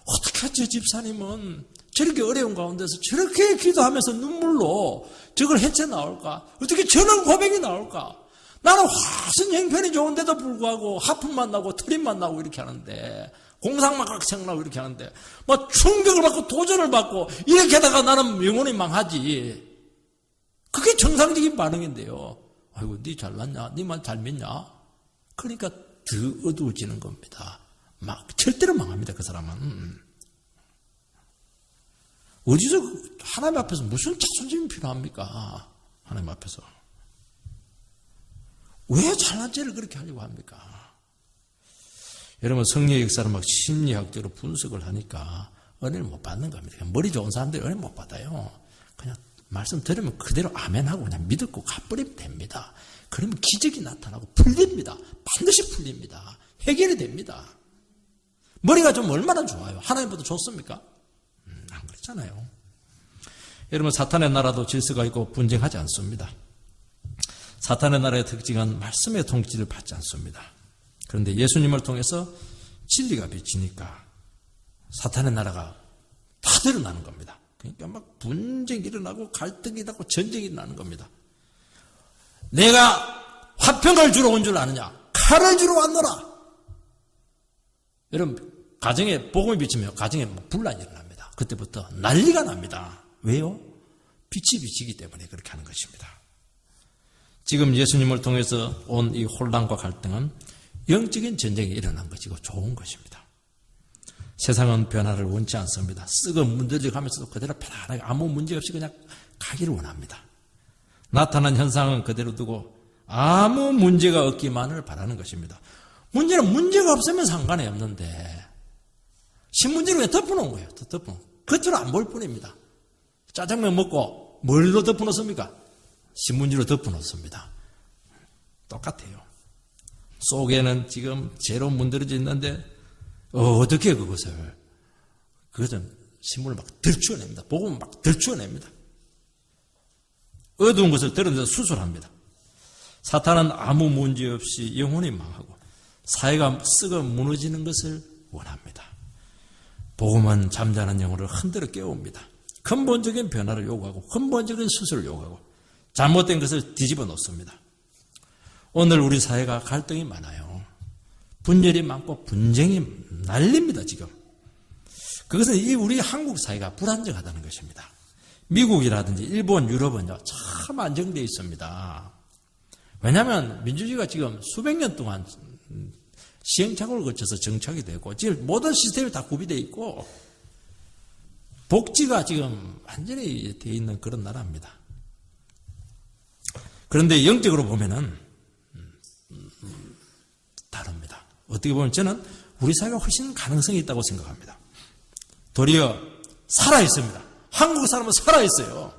어떻게 저 집사님은 저렇게 어려운 가운데서 저렇게 기도하면서 눈물로 저걸 헤쳐나올까? 어떻게 저런 고백이 나올까? 나는 화신 형편이 좋은데도 불구하고 하품만 나고 트림만 나고 이렇게 하는데, 공상만 각 생나고 이렇게 하는데, 막 충격을 받고 도전을 받고 이렇게 하다가 나는 영혼이 망하지. 그게 정상적인 반응인데요. 아이고, 니 잘났냐? 니만 잘 믿냐? 그러니까 더 어두워지는 겁니다. 막 절대로 망합니다. 그 사람은. 어디서 하나님 앞에서 무슨 자존심이 필요합니까? 하나님 앞에서. 왜 잘난 죄를 그렇게 하려고 합니까? 여러분, 성령의 역사를 막 심리학적으로 분석을 하니까 은혜를 못 받는 겁니다. 그냥 머리 좋은 사람들이 은혜 못 받아요. 그냥 말씀 들으면 그대로 아멘하고 그냥 믿고 가버리면 됩니다. 그러면 기적이 나타나고 풀립니다. 반드시 풀립니다. 해결이 됩니다. 머리가 좀 얼마나 좋아요? 하나님보다 좋습니까? 안 그렇잖아요. 여러분, 사탄의 나라도 질서가 있고 분쟁하지 않습니다. 사탄의 나라의 특징은 말씀의 통치를 받지 않습니다. 그런데 예수님을 통해서 진리가 비치니까 사탄의 나라가 다 드러나는 겁니다. 그러니까 막 분쟁이 일어나고 갈등이 나고 전쟁이 일어나는 겁니다. 내가 화평을 주러 온 줄 아느냐? 칼을 주러 왔노라. 여러분, 가정에 복음이 비치면 가정에 분란이 일어납니다. 그때부터 난리가 납니다. 왜요? 빛이 비치기 때문에 그렇게 하는 것입니다. 지금 예수님을 통해서 온 이 혼란과 갈등은 영적인 전쟁이 일어난 것이고 좋은 것입니다. 세상은 변화를 원치 않습니다. 썩은 문들려가면서도 그대로 편안하게 아무 문제 없이 그냥 가기를 원합니다. 나타난 현상은 그대로 두고 아무 문제가 없기만을 바라는 것입니다. 문제는 문제가 없으면 상관이 없는데 신문지로 그냥 덮어놓은 거예요. 겉으로 안 보일 뿐입니다. 짜장면 먹고 뭘로 덮어놓습니까? 신문지로 덮어놓습니다. 똑같아요. 속에는 지금 죄로 문드러져 있는데 어떻게 그것은 신문을 막 들추어냅니다. 복음을 막 들추어냅니다. 어두운 것을 드러내서 수술합니다. 사탄은 아무 문제 없이 영혼이 망하고 사회가 썩어 무너지는 것을 원합니다. 복음은 잠자는 영혼을 흔들어 깨웁니다. 근본적인 변화를 요구하고 근본적인 수술을 요구하고 잘못된 것을 뒤집어 놓습니다. 오늘 우리 사회가 갈등이 많아요. 분열이 많고 분쟁이 난립니다, 지금. 그것은 이 우리 한국 사회가 불안정하다는 것입니다. 미국이라든지 일본, 유럽은요, 참 안정되어 있습니다. 왜냐하면 민주주의가 지금 수백 년 동안 시행착오를 거쳐서 정착이 되고, 지금 모든 시스템이 다 구비되어 있고, 복지가 지금 완전히 되어 있는 그런 나라입니다. 그런데 영적으로 보면은, 다릅니다. 어떻게 보면 저는 우리 사회가 훨씬 가능성이 있다고 생각합니다. 도리어 살아있습니다. 한국 사람은 살아있어요.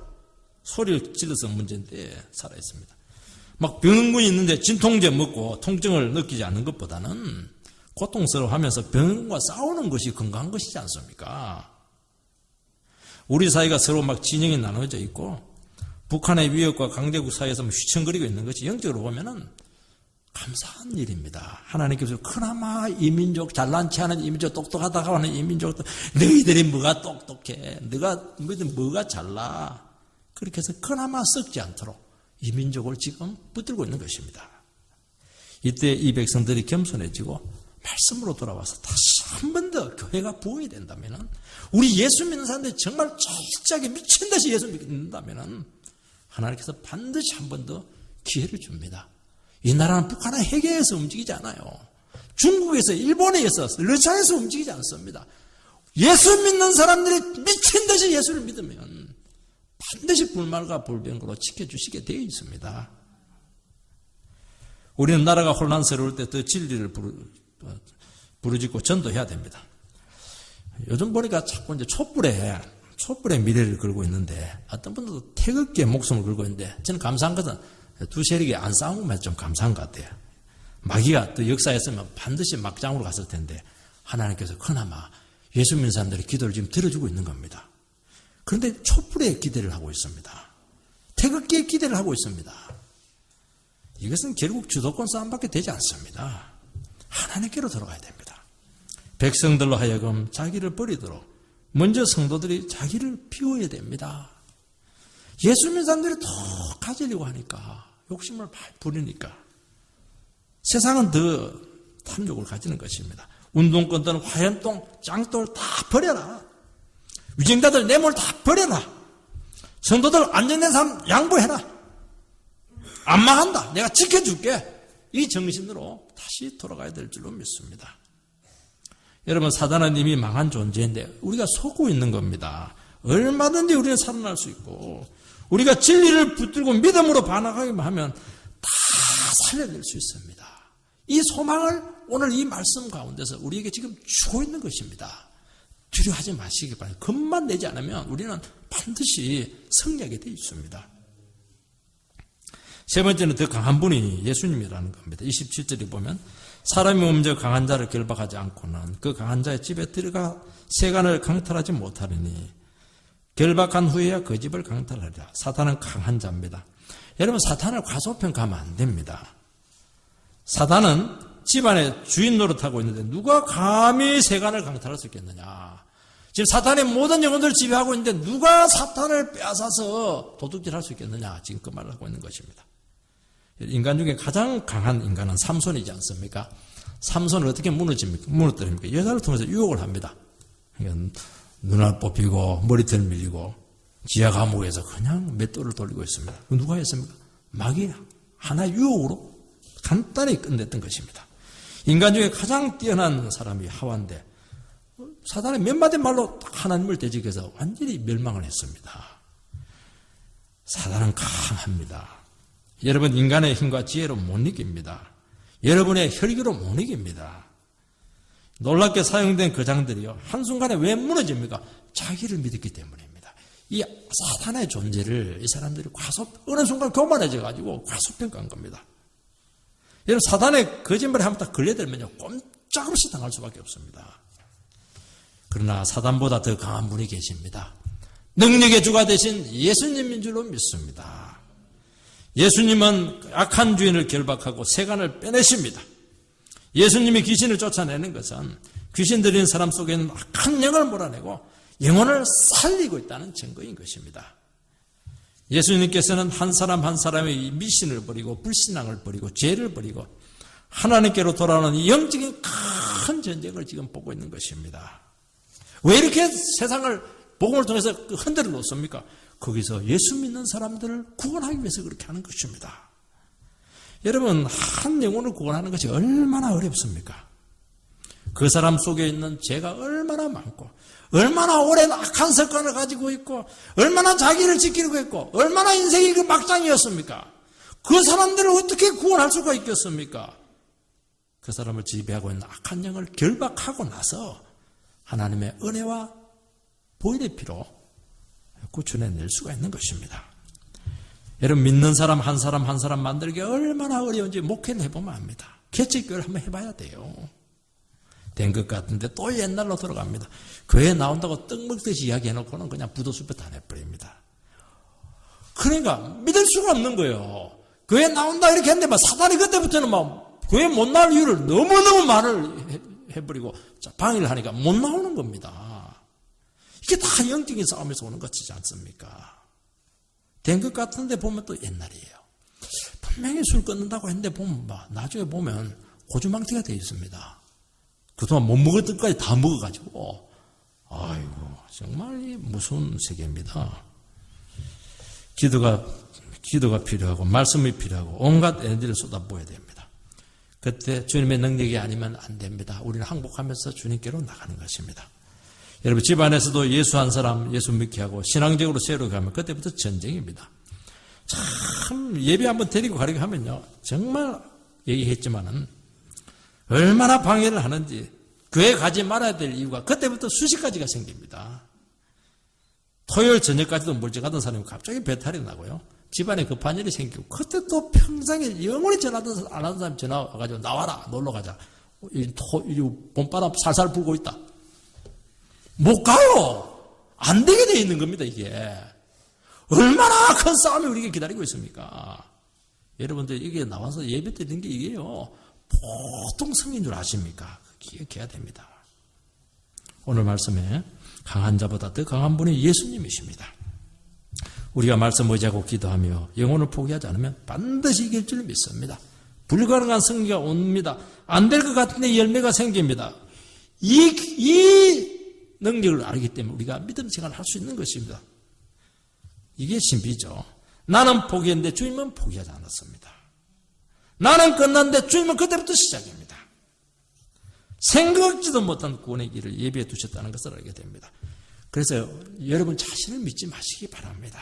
소리를 질러서 문제인데 살아있습니다. 막 병원이 있는데 진통제 먹고 통증을 느끼지 않는 것보다는 고통스러워하면서 병원과 싸우는 것이 건강한 것이지 않습니까? 우리 사회가 서로 막 진영이 나눠져 있고 북한의 위협과 강대국 사이에서 휘청거리고 있는 것이 영적으로 보면은 감사한 일입니다. 하나님께서 그나마 이민족, 잘난 체하는 이민족, 똑똑하다고 하는 이민족도 너희들이 뭐가 똑똑해, 너희들 뭐가 잘나, 그렇게 해서 그나마 썩지 않도록 이민족을 지금 붙들고 있는 것입니다. 이때 이 백성들이 겸손해지고 말씀으로 돌아와서 다시 한 번 더 교회가 부흥이 된다면, 우리 예수 믿는 사람들이 정말 철저하게 미친 듯이 예수 믿는다면 하나님께서 반드시 한 번 더 기회를 줍니다. 이 나라는 북한의 해계에서 움직이지 않아요. 중국에서, 일본에 의해서, 러시아에서 움직이지 않습니다. 예수 믿는 사람들이 미친 듯이 예수를 믿으면 반드시 불말과 불병으로 지켜주시게 되어 있습니다. 우리는 나라가 혼란스러울 때 더 진리를 부르짖고 전도해야 됩니다. 요즘 보니까 자꾸 이제 촛불에 미래를 걸고 있는데, 어떤 분들도 태극기에 목숨을 걸고 있는데, 저는 감사한 것은 두 세력이 안 싸운 것만 좀 감사한 것 같아요. 마귀가 또 역사였으면 반드시 막장으로 갔을 텐데, 하나님께서 그나마 예수 믿는 사람들의 기도를 지금 들어주고 있는 겁니다. 그런데 촛불에 기대를 하고 있습니다. 태극기에 기대를 하고 있습니다. 이것은 결국 주도권 싸움밖에 되지 않습니다. 하나님께로 돌아가야 됩니다. 백성들로 하여금 자기를 버리도록 먼저 성도들이 자기를 비워야 됩니다. 예수 믿는 사람들이 더 가지려고 하니까, 욕심을 부리니까 세상은 더 탐욕을 가지는 것입니다. 운동권들은 화염똥, 짱돌 다 버려라. 위증자들 뇌물 다 버려라. 성도들 안전된 삶 양보해라. 안 망한다. 내가 지켜줄게. 이 정신으로 다시 돌아가야 될 줄로 믿습니다. 여러분, 사단은 이미 망한 존재인데 우리가 속고 있는 겁니다. 얼마든지 우리는 살아날 수 있고, 우리가 진리를 붙들고 믿음으로 반응하기만 하면 다 살려낼 수 있습니다. 이 소망을 오늘 이 말씀 가운데서 우리에게 지금 주고 있는 것입니다. 두려워하지 마시기 바랍니다. 겁만 내지 않으면 우리는 반드시 승리하게 되어 있습니다. 세 번째는 더 강한 분이 예수님이라는 겁니다. 27절에 보면, 사람이 먼저 강한 자를 결박하지 않고는 그 강한 자의 집에 들어가 세간을 강탈하지 못하리니 결박한 후에야 그 집을 강탈하리라. 사탄은 강한 자입니다. 여러분, 사탄을 과소평가하면 안 됩니다. 사탄은 집안의 주인 노릇하고 있는데 누가 감히 세간을 강탈할 수 있겠느냐. 지금 사탄의 모든 영혼들을 지배하고 있는데 누가 사탄을 빼앗아서 도둑질할 수 있겠느냐. 지금 그 말을 하고 있는 것입니다. 인간 중에 가장 강한 인간은 삼손이지 않습니까? 삼손을 어떻게 무너뜨립니까? 여자를 통해서 유혹을 합니다. 눈알 뽑히고 머리털 밀리고 지하 감옥에서 그냥 맷돌을 돌리고 있습니다. 누가 했습니까? 마귀 하나의 유혹으로 간단히 끝냈던 것입니다. 인간 중에 가장 뛰어난 사람이 하와인데 사단의 몇 마디 말로 하나님을 대적해서 완전히 멸망을 했습니다. 사단은 강합니다. 여러분, 인간의 힘과 지혜로 못 이깁니다. 여러분의 혈기로 못 이깁니다. 놀랍게 사용된 거장들이요, 한순간에 왜 무너집니까? 자기를 믿었기 때문입니다. 이 사탄의 존재를 이 사람들이 어느 순간 교만해져 가지고 과소평가한 겁니다. 여러분, 사단의 거짓말에 한번 딱 걸려들면요, 꼼짝없이 당할 수밖에 없습니다. 그러나 사단보다 더 강한 분이 계십니다. 능력의 주가 되신 예수님인 줄로 믿습니다. 예수님은 악한 주인을 결박하고 세간을 빼내십니다. 예수님이 귀신을 쫓아내는 것은 귀신 들린 사람 속에 있는 악한 영을 몰아내고 영혼을 살리고 있다는 증거인 것입니다. 예수님께서는 한 사람 한 사람의 미신을 버리고 불신앙을 버리고 죄를 버리고 하나님께로 돌아오는 영적인 큰 전쟁을 지금 보고 있는 것입니다. 왜 이렇게 세상을 복음을 통해서 흔들어 놓습니까? 거기서 예수 믿는 사람들을 구원하기 위해서 그렇게 하는 것입니다. 여러분, 한 영혼을 구원하는 것이 얼마나 어렵습니까? 그 사람 속에 있는 죄가 얼마나 많고, 얼마나 오랜 악한 습관을 가지고 있고, 얼마나 자기를 지키려고 했고, 얼마나 인생이 그 막장이었습니까? 그 사람들을 어떻게 구원할 수가 있겠습니까? 그 사람을 지배하고 있는 악한 영을 결박하고 나서 하나님의 은혜와 보혈의 피로 구출해낼 수가 있는 것입니다. 여러분, 믿는 사람 한 사람 한 사람 만들기 얼마나 어려운지 목회를 해보면 압니다. 개척교회를 한번 해봐야 돼요. 된 것 같은데 또 옛날로 돌아갑니다. 교회에 나온다고 떡 먹듯이 이야기해놓고는 그냥 부도숲에 다 내버립니다. 그러니까 믿을 수가 없는 거예요. 교회에 나온다 이렇게 했는데 막 사단이 그때부터는 막 교회 못 나올 이유를 너무너무 말을 해버리고 방해를 하니까 못 나오는 겁니다. 이게 다 영적인 싸움에서 오는 것이지 않습니까? 된 것 같은데 보면 또 옛날이에요. 분명히 술 끊는다고 했는데 보면 나중에 보면 고주망태가 되어 있습니다. 그동안 못 먹었던 것까지 다 먹어가지고, 아이고, 정말 무서운 세계입니다. 기도가 필요하고, 말씀이 필요하고, 온갖 에너지를 쏟아부어야 됩니다. 그때 주님의 능력이 아니면 안 됩니다. 우리는 항복하면서 주님께로 나가는 것입니다. 여러분, 집안에서도 예수 한 사람, 예수 믿게 하고, 신앙적으로 세워가면 그때부터 전쟁입니다. 참, 예배 한번 데리고 가려고 하면요, 정말 얘기했지만은, 얼마나 방해를 하는지 교회 가지 말아야 될 이유가 그때부터 수십 가지가 생깁니다. 토요일 저녁까지도 멀쩡하던 사람이 갑자기 배탈이 나고요. 집안에 급한 일이 생기고 그때 또 평생에 영원히 전화도 안 하는 사람이 전화 와가지고 나와라 놀러 가자. 이 봄바람 살살 불고 있다. 못 가요. 안 되게 돼 있는 겁니다. 이게 얼마나 큰 싸움이 우리에게 기다리고 있습니까? 여러분들 이게 나와서 예배 드리는 게 이게요. 보통 성인 줄 아십니까? 기억해야 됩니다. 오늘 말씀에 강한 자보다 더 강한 분이 예수님이십니다. 우리가 말씀 의지하고 기도하며 영혼을 포기하지 않으면 반드시 이길 줄 믿습니다. 불가능한 승리가 옵니다. 안 될 것 같은데 열매가 생깁니다. 이 능력을 알기 때문에 우리가 믿음 생활을 할 수 있는 것입니다. 이게 신비죠. 나는 포기했는데 주님은 포기하지 않았습니다. 나는 끝났는데 주님은 그때부터 시작입니다. 생각지도 못한 구원의 길을 예비해 두셨다는 것을 알게 됩니다. 그래서 여러분 자신을 믿지 마시기 바랍니다.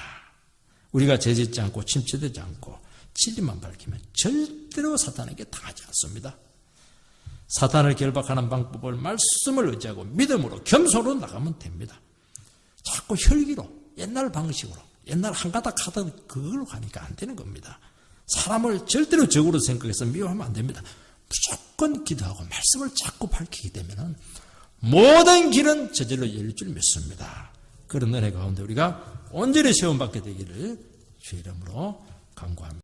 우리가 죄짓지 않고 침체되지 않고 진리만 밝히면 절대로 사탄에게 당하지 않습니다. 사탄을 결박하는 방법을 말씀을 의지하고 믿음으로 겸손으로 나가면 됩니다. 자꾸 혈기로 옛날 방식으로 옛날 한가닥 하던 그걸로 가니까 안 되는 겁니다. 사람을 절대로 적으로 생각해서 미워하면 안 됩니다. 무조건 기도하고 말씀을 자꾸 밝히게 되면 모든 길은 저절로 열릴 줄 믿습니다. 그런 은혜 가운데 우리가 온전히 세움받게 되기를 주의 이름으로 간구합니다.